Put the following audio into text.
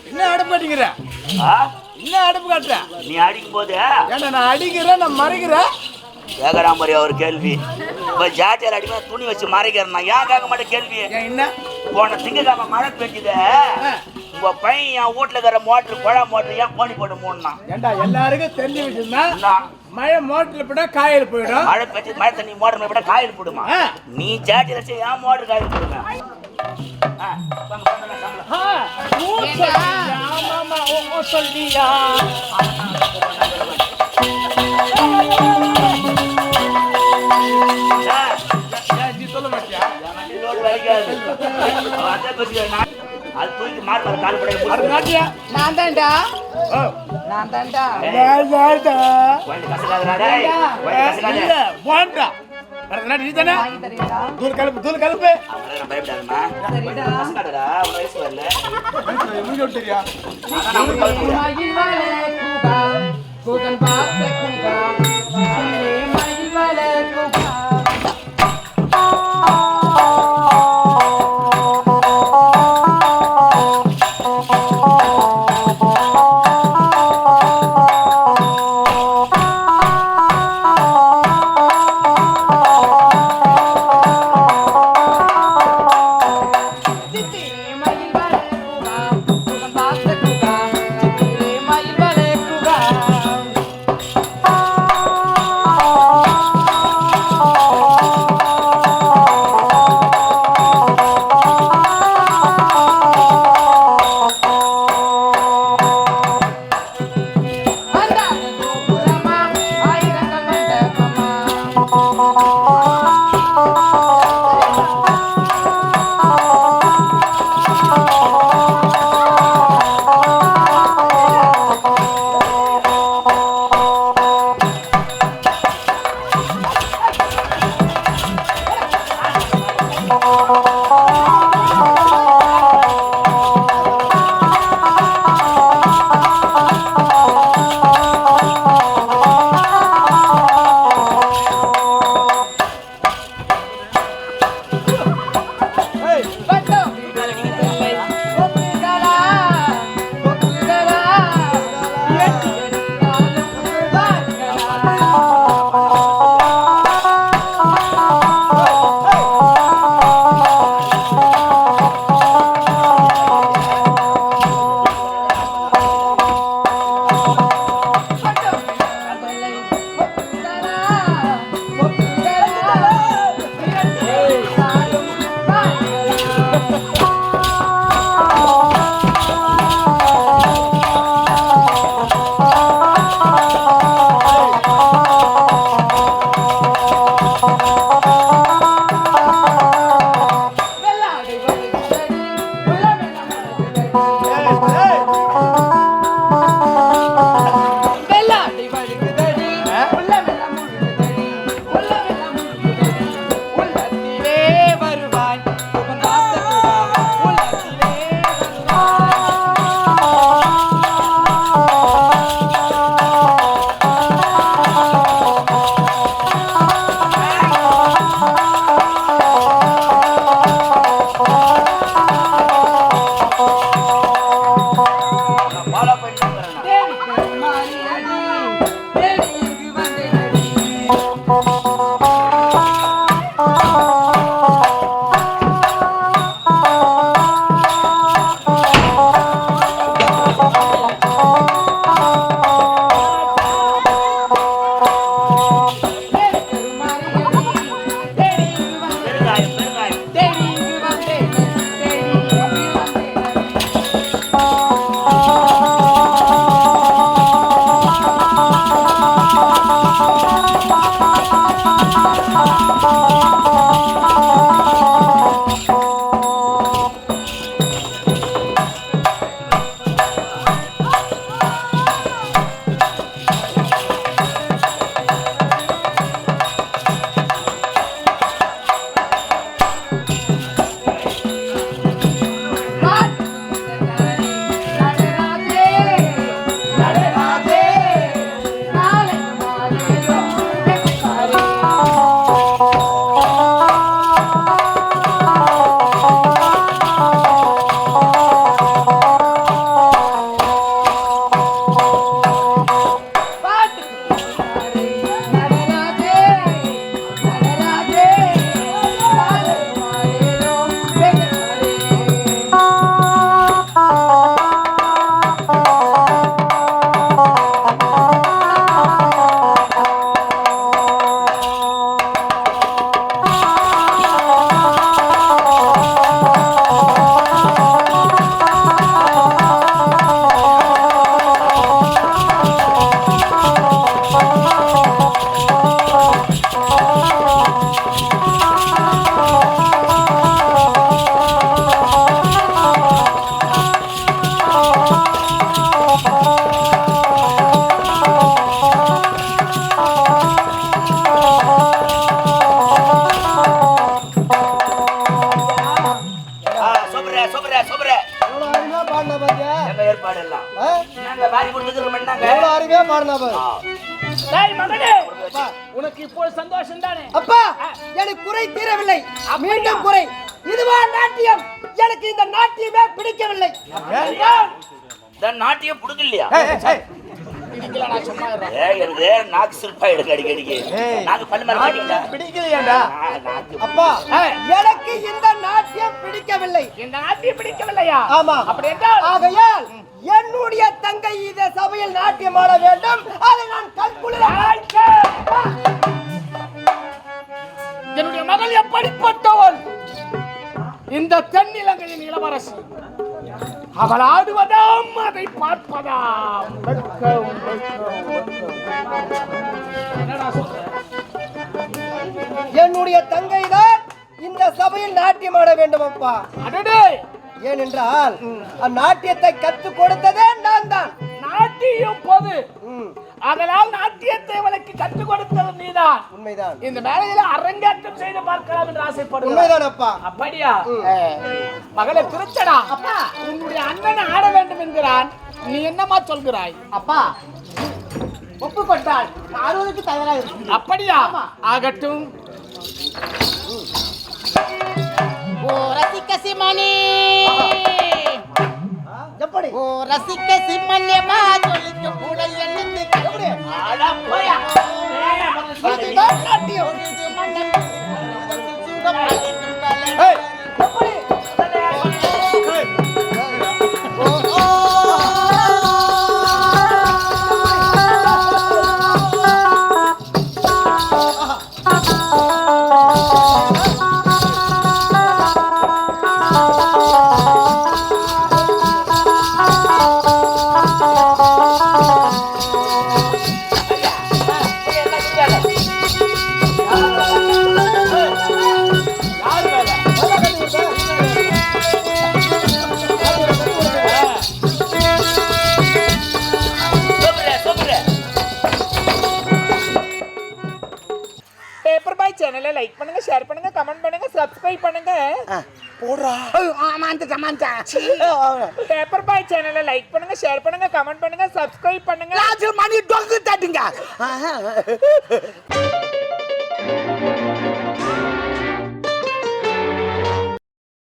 என்ன அடுப்பு காட்டுங்கிற? என்ன அடுப்பு காட்டுற? நீ அடிக்கும் போது நான் அடிக்கிறேன், நான் மறைக்கிறேன். கேட்கறா மாதிரி ஒரு கேள்வி. இப்போ ஜாட்டியால் அடிமா துணி வச்சு மறைக்கிறேன். நான் ஏன் கேட்க மாட்டேன் கேள்வி? என்ன போன திங்கக்கிழமை மழை பெஞ்சுது. உங்க பையன் என் வீட்டுல இருக்கிற மோட்டர் குழா மோட்டர் ஏன் கோணி போட்டு மூடனா? ஏண்டா எல்லாருக்கும் தெரிஞ்ச விஷயம் தான். மழை மோட்டர்ல போட்டா காயில் போயிடும். மழை பெஞ்சு மழை தண்ணி மோட்டர் போட்டா காயில் போடுமா? நீ ஜாட்டியில வச்சு ஏன் மோட்டர் காயில் போடுங்க? சொல்லியா சொல்ல மாட்டியா? அது தூக்கி மார்க் கால் படைய நான் தான்டா நான் தான்டா தூள் கலப்பு தூள் கலப்பு தெரியா ஏற்பாடு எல்லாம் ஆ? நாங்க வாரி கொடுத்துக்கிறோம் என்னங்க எவ்வளவு அருமையா பாடுனா பாரு. டேய் மகனே உனக்கு இப்போ சந்தோஷம் தானே அப்பா எனக்கு குறை தீரவில்லை, மீண்டும் குறை. இதுவா நாட்டியம்? எனக்கு இந்த நாட்டியமே பிடிக்கவில்லை. இந்த நாட்டியம் பிடிக்கலையா பிடிக்கல நான் சும்மா இருறேன் எனக்கு நாக்கு சில்பாயிடுங்க அடிக்கடிக்கு நாக்கு பல்லு மேல மாட்டிக்கிட்டா பிடிக்கலையாடா அப்பா எனக்கு இந்த நாட்டியம் பிடிக்கவில்லை. இந்த நாட்டியம் பிடிக்கவில்லையா ஆமா. அப்படி என்றால் ஆகையால் என்னுடைய தங்கை இந்த சபையில் நாட்டியம் ஆட வேண்டும். அதை நான் கண்குளிர என்னுடைய மகள் எப்படிப்பட்டவள்? இந்த தென்னிலங்கையின் இளவரசி. அவள் ஆடுவதாம் அதை பார்ப்பதாம். வெட்கம், வெட்கம், வெட்கம். என்னடா சொல்ற? என்னுடைய தங்கை தான் இந்த சபையில் நாட்டியம் ஆட வேண்டும் அப்பா. அடடே, ஏனென்றால் அந்நாட்டியத்தை கற்றுக் கொடுத்ததே நான் தான். நாட்டியம் பொது. அதனால் நாட்டியத்தை அவளுக்கு கற்றுக் கொடுத்தது நீதான். உண்மைதான். இந்த வேலையில அரங்கேற்றம் செய்து பார்க்கலாம் என்று ஆசைப்படுகிறேன். உண்மைதான் அப்பா. அப்படியா? மகளே திருச்சடா, அப்பா உன்னுடைய அண்ணன் ஆட வேண்டும் என்கிறான். நீ என்னமா சொல்கிறாய்? அப்பா ஒப்புக்கொண்டால் ஆடுவதற்கு தயாராக இருக்கு. அப்படியா? ஆகட்டும். ஓ ரசிக்க சிமணி, எப்படி ஓ ரசிக்க சிம்மன்யமா சொல்லிட்டு கூட என்னது கபடி அட போயா. இதுதான் நாட்டியம். இது மன்னன் சூடமாயிட்டும் தலை. ஏய், எப்படி பேப்பர் பாய் சேனலை லைக் பண்ணுங்க, ஷேர் பண்ணுங்க, கமெண்ட் பண்ணுங்க, சப்ஸ்கிரைப் பண்ணுங்க. போடுறா பேப்பர் பாய் சேனலை லைக் பண்ணுங்க, ஷேர் பண்ணுங்க, கமெண்ட் பண்ணுங்க, சப்ஸ்கிரைப் பண்ணுங்க. மணி டொங்கு தட்டுங்க.